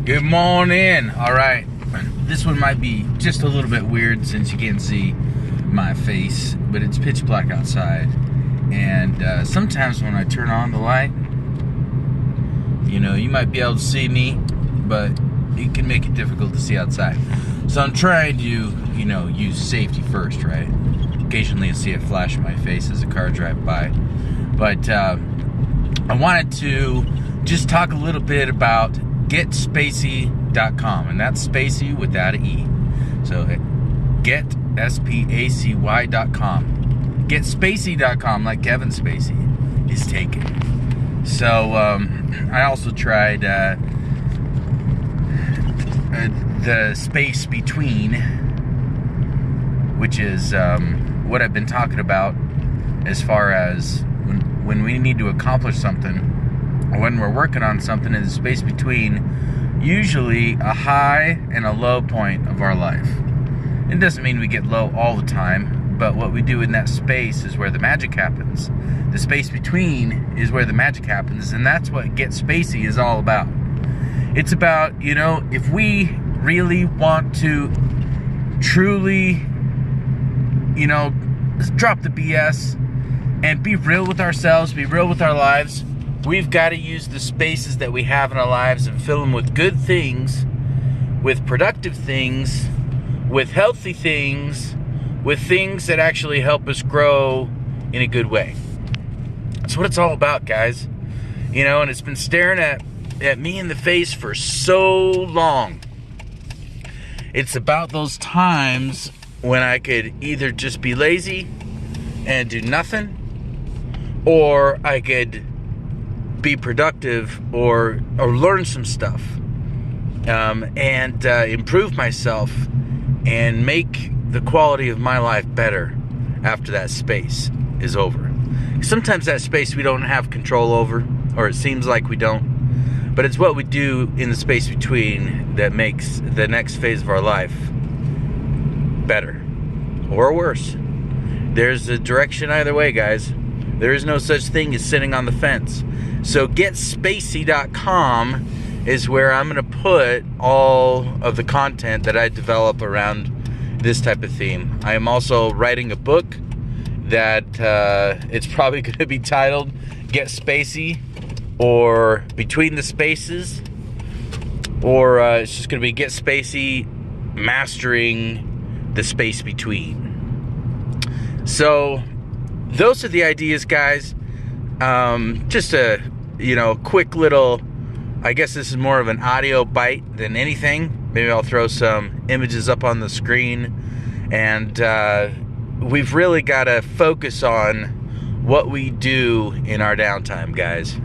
Good morning. All right, this one might be just a little bit weird since you can't see my face, but it's pitch black outside, and sometimes when I turn on the light, you know, you might be able to see me, but it can make it difficult to see outside. So I'm trying to, you know, use safety first, right? Occasionally you see a flash in my face as a car drives by, but I wanted to just talk a little bit about GetSpacy.com, and that's Spacey without an E. So GetSpacy.com. GetSpacy.com, like Kevin Spacey, is taken. So I also tried the space between, which is what I've been talking about as far as when we need to accomplish something, when we're working on something, in the space between usually a high and a low point of our life. It doesn't mean we get low all the time, but what we do in that space is where the magic happens. The space between is where the magic happens, and that's what Get Spacey is all about. It's about, you know, if we really want to truly, you know, drop the BS and be real with ourselves, be real with our lives, we've got to use the spaces that we have in our lives and fill them with good things, with productive things, with healthy things, with things that actually help us grow in a good way. That's what it's all about, guys. You know, and it's been staring at me in the face for so long. It's about those times when I could either just be lazy and do nothing, or I could be productive or learn some stuff and improve myself and make the quality of my life better after that space is over. Sometimes that space we don't have control over, or it seems like we don't, but it's what we do in the space between that makes the next phase of our life better or worse. There's a direction either way, guys. There is no such thing as sitting on the fence. So GetSpacy.com is where I'm going to put all of the content that I develop around this type of theme. I am also writing a book that it's probably going to be titled Get Spacey, or Between the Spaces, or it's just going to be Get Spacey, Mastering the Space Between. So those are the ideas, guys. Just a, you know, quick little, I guess this is more of an audio bite than anything. Maybe I'll throw some images up on the screen, and we've really got to focus on what we do in our downtime, guys.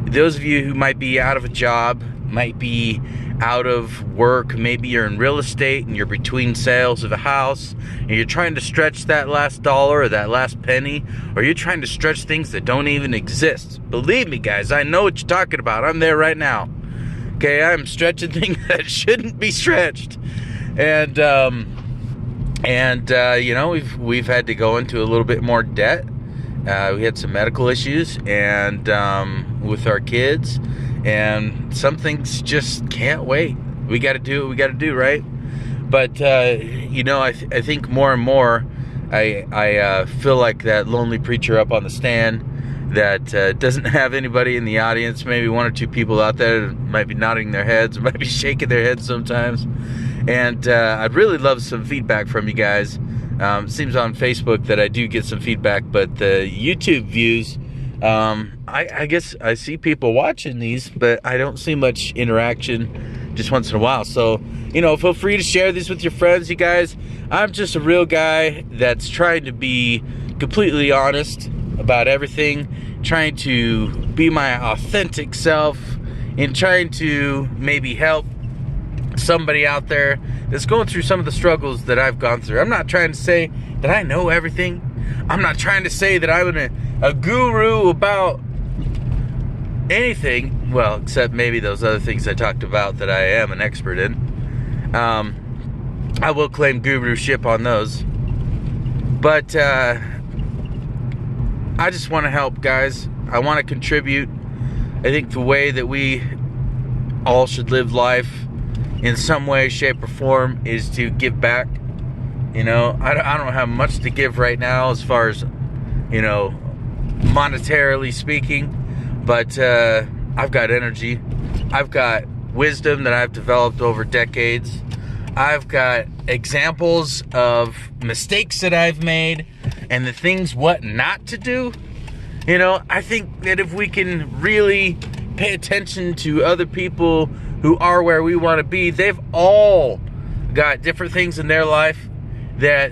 Those of you who might be out of a job, might be out of work, maybe you're in real estate and you're between sales of a house and you're trying to stretch that last dollar or that last penny, or you're trying to stretch things that don't even exist. Believe me, guys, I know what you're talking about. I'm there right now. Okay, I'm stretching things that shouldn't be stretched. And you know, we've had to go into a little bit more debt. We had some medical issues and with our kids, and some things just can't wait. We got to do what we got to do, right? But you know, I think more and more I feel like that lonely preacher up on the stand that doesn't have anybody in the audience. Maybe one or two people out there might be nodding their heads, might be shaking their heads sometimes. And I'd really love some feedback from you guys. It seems on Facebook that I do get some feedback, but the YouTube views, I guess I see people watching these, but I don't see much interaction just once in a while. So, you know, feel free to share these with your friends, you guys. I'm just a real guy that's trying to be completely honest about everything, trying to be my authentic self, and trying to maybe help somebody out there that's going through some of the struggles that I've gone through. I'm not trying to say that I know everything. I'm not trying to say that I'm a guru about anything, well, except maybe those other things I talked about that I am an expert in. I will claim guruship on those. But I just want to help, guys. I want to contribute. I think the way that we all should live life in some way, shape, or form is to give back. You know, I don't have much to give right now as far as, you know, monetarily speaking, but I've got energy. I've got wisdom that I've developed over decades. I've got examples of mistakes that I've made and the things what not to do. You know, I think that if we can really pay attention to other people who are where we want to be, they've all got different things in their life that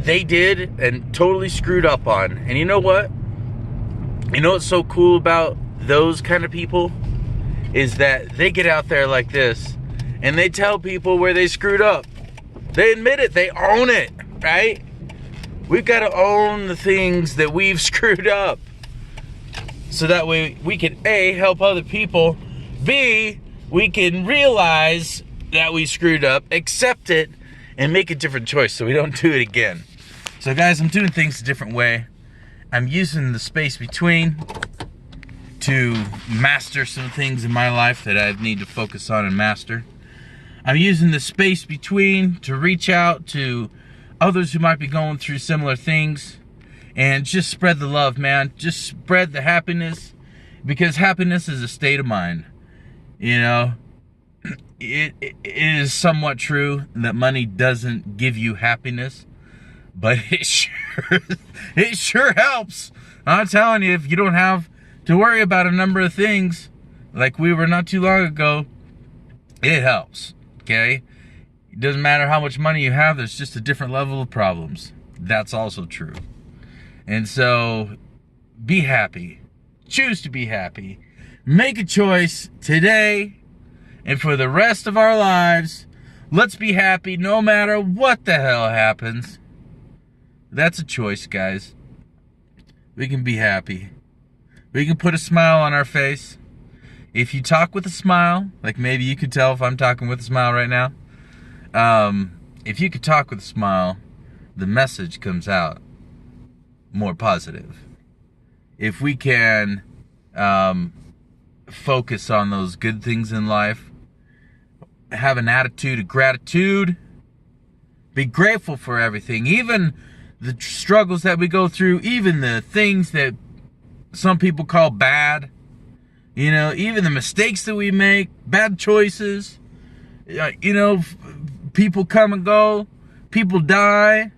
they did and totally screwed up on. And you know what? You know what's so cool about those kind of people? Is that they get out there like this and they tell people where they screwed up. They admit it. They own it, right? We've got to own the things that we've screwed up. So that way we can A, help other people. B, we can realize that we screwed up, accept it, and make a different choice so we don't do it again. So guys, I'm doing things a different way. I'm using the space between to master some things in my life that I need to focus on and master. I'm using the space between to reach out to others who might be going through similar things and just spread the love, man. Just spread the happiness, because happiness is a state of mind. You know, it is somewhat true that money doesn't give you happiness, but it sure helps. I'm telling you, if you don't have to worry about a number of things like we were not too long ago, it helps. Okay? It doesn't matter how much money you have, there's just a different level of problems. That's also true. And so, be happy. Choose to be happy. Make a choice today and for the rest of our lives. Let's be happy no matter what the hell happens. That's a choice, guys. We can be happy. We can put a smile on our face. If you talk with a smile, like maybe you could tell if I'm talking with a smile right now. If you could talk with a smile, the message comes out more positive. If we can focus on those good things in life, have an attitude of gratitude, be grateful for everything, even the struggles that we go through, even the things that some people call bad, you know, even the mistakes that we make, bad choices, you know, people come and go, people die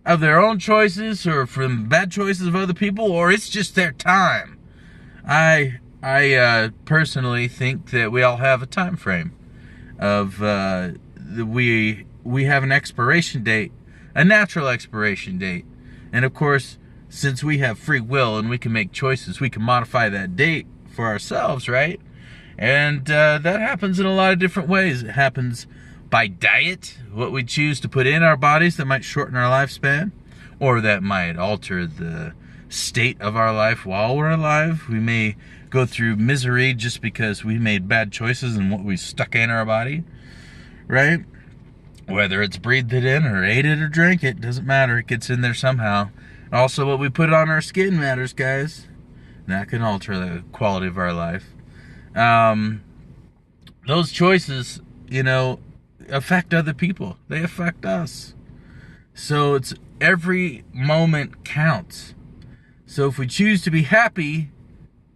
of their own choices or from bad choices of other people, or it's just their time. I personally think that we all have a time frame of we have an expiration date, a natural expiration date, and of course, since we have free will and we can make choices, we can modify that date for ourselves, right? And that happens in a lot of different ways. It happens by diet, what we choose to put in our bodies that might shorten our lifespan, or that might alter the state of our life while we're alive. We may go through misery just because we made bad choices and what we stuck in our body, right? Whether it's breathed it in or ate it or drank it, doesn't matter. It gets in there somehow. Also, what we put on our skin matters, guys. That can alter the quality of our life. Those choices, you know, affect other people. They affect us. So it's every moment counts. So if we choose to be happy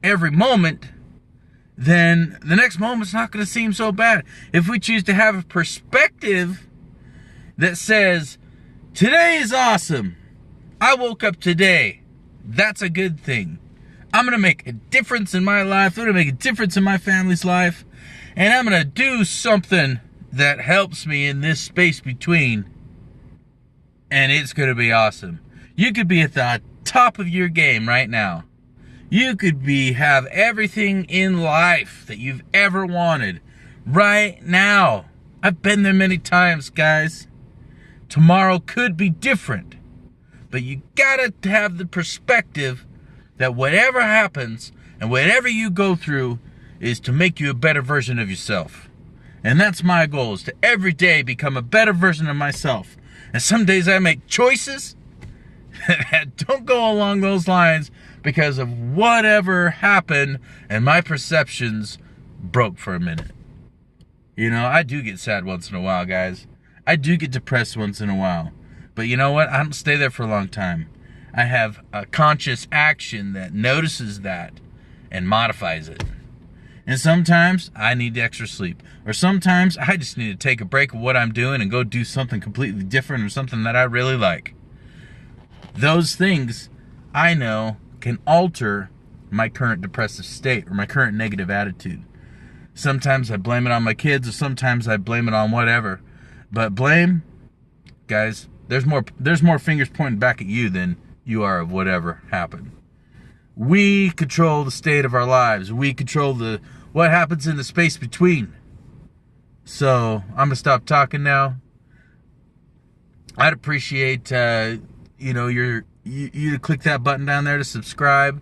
every moment, then the next moment's not going to seem so bad. If we choose to have a perspective that says, today is awesome. I woke up today. That's a good thing. I'm going to make a difference in my life. I'm going to make a difference in my family's life. And I'm going to do something that helps me in this space between. And it's going to be awesome. You could be at the top of your game right now. You could have everything in life that you've ever wanted right now. I've been there many times, guys. Tomorrow could be different. But you gotta have the perspective that whatever happens and whatever you go through is to make you a better version of yourself. And that's my goal, is to every day become a better version of myself. And some days I make choices that don't go along those lines because of whatever happened and my perceptions broke for a minute. You know, I do get sad once in a while, guys. I do get depressed once in a while. But you know what? I don't stay there for a long time. I have a conscious action that notices that and modifies it. And sometimes I need extra sleep. Or sometimes I just need to take a break of what I'm doing and go do something completely different or something that I really like. Those things, I know, can alter my current depressive state or my current negative attitude. Sometimes I blame it on my kids, or sometimes I blame it on whatever. But blame, guys, there's more fingers pointing back at you than you are of whatever happened. We control the state of our lives. We control what happens in the space between. So I'm gonna stop talking now. I'd appreciate you to click that button down there to subscribe.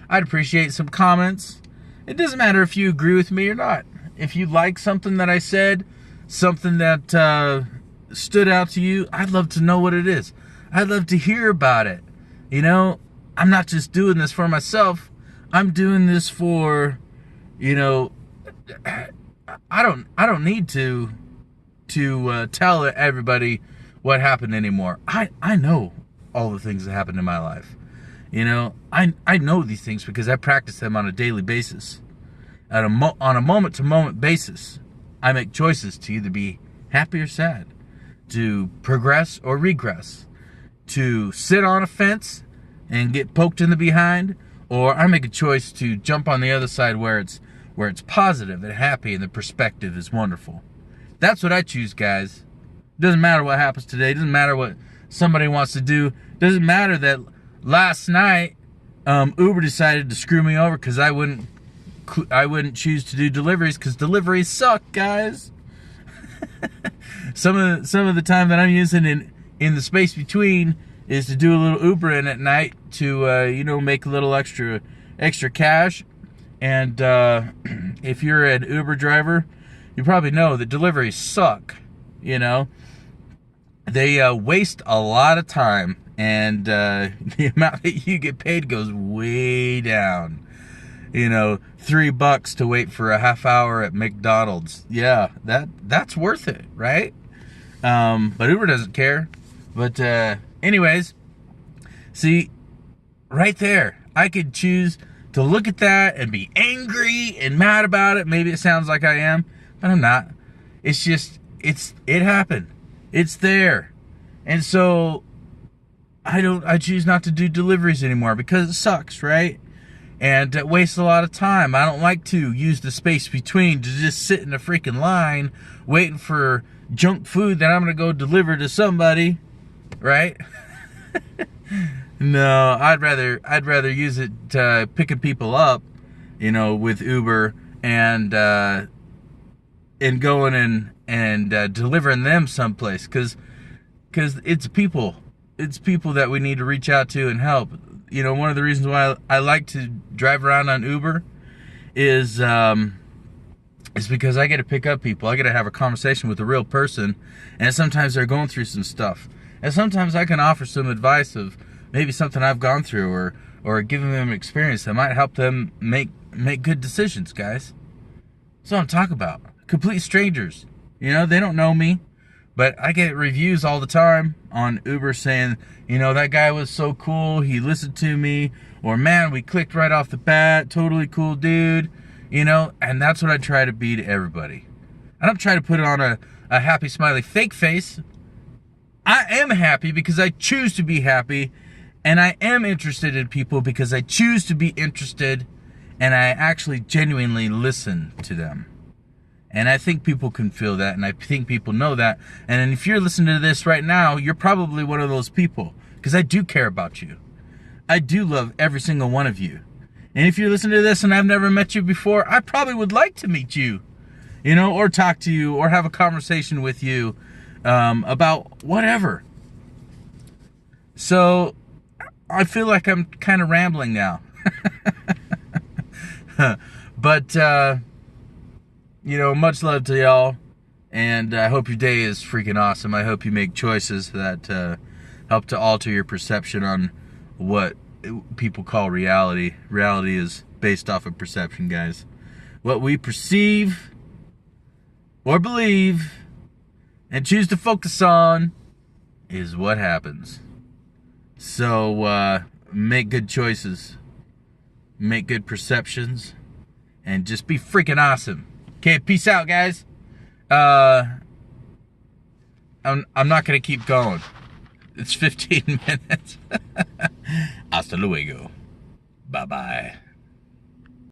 I'd appreciate some comments. It doesn't matter if you agree with me or not. If you like something that I said, something that stood out to you, I'd love to know what it is. I'd love to hear about it. You know, I'm not just doing this for myself. I'm doing this for, I don't need to tell everybody what happened anymore. I know all the things that happened in my life. You know, I know these things because I practice them on a daily basis. On a moment-to-moment basis, I make choices to either be happy or sad, to progress or regress, to sit on a fence and get poked in the behind, or I make a choice to jump on the other side where it's positive and happy and the perspective is wonderful. That's what I choose, guys. Doesn't matter what happens today. Doesn't matter what somebody wants to do. Doesn't matter that last night Uber decided to screw me over because I wouldn't choose to do deliveries because deliveries suck, guys. Some of the time that I'm using in the space between is to do a little Ubering at night to make a little extra cash. And if you're an Uber driver, you probably know that deliveries suck. You know, they waste a lot of time, and the amount that you get paid goes way down. You know, $3 to wait for a half hour at McDonald's. Yeah, that's worth it, right? But Uber doesn't care. But anyways, see, right there, I could choose to look at that and be angry and mad about it. Maybe it sounds like I am, but I'm not. It's just, it happened. It's there. And so I choose not to do deliveries anymore because it sucks, right? And it wastes a lot of time. I don't like to use the space between to just sit in a freaking line waiting for junk food that I'm going to go deliver to somebody, right? No, I'd rather use it picking people up, with Uber and going and delivering them someplace because it's people that we need to reach out to and help. One of the reasons why I like to drive around on Uber is because I get to pick up people. I get to have a conversation with a real person, and sometimes they're going through some stuff. And sometimes I can offer some advice of maybe something I've gone through or giving them an experience that might help them make good decisions, guys. That's what I'm talking about. Complete strangers. They don't know me. But I get reviews all the time on Uber saying, that guy was so cool, he listened to me, or man, we clicked right off the bat, totally cool dude, and that's what I try to be to everybody. I don't try to put on a happy, smiley, fake face. I am happy because I choose to be happy, and I am interested in people because I choose to be interested, and I actually genuinely listen to them. And I think people can feel that, and I think people know that. And if you're listening to this right now, you're probably one of those people, because I do care about you. I do love every single one of you. And if you're listening to this and I've never met you before, I probably would like to meet you, or talk to you, or have a conversation with you about whatever. So I feel like I'm kind of rambling now. But much love to y'all, and I hope your day is freaking awesome. I hope you make choices that help to alter your perception on what people call reality. Reality is based off of perception, guys. What we perceive or believe and choose to focus on is what happens. So make good choices, make good perceptions, and just be freaking awesome. Okay, peace out, guys. I'm not gonna keep going. It's 15 minutes. Hasta luego. Bye-bye.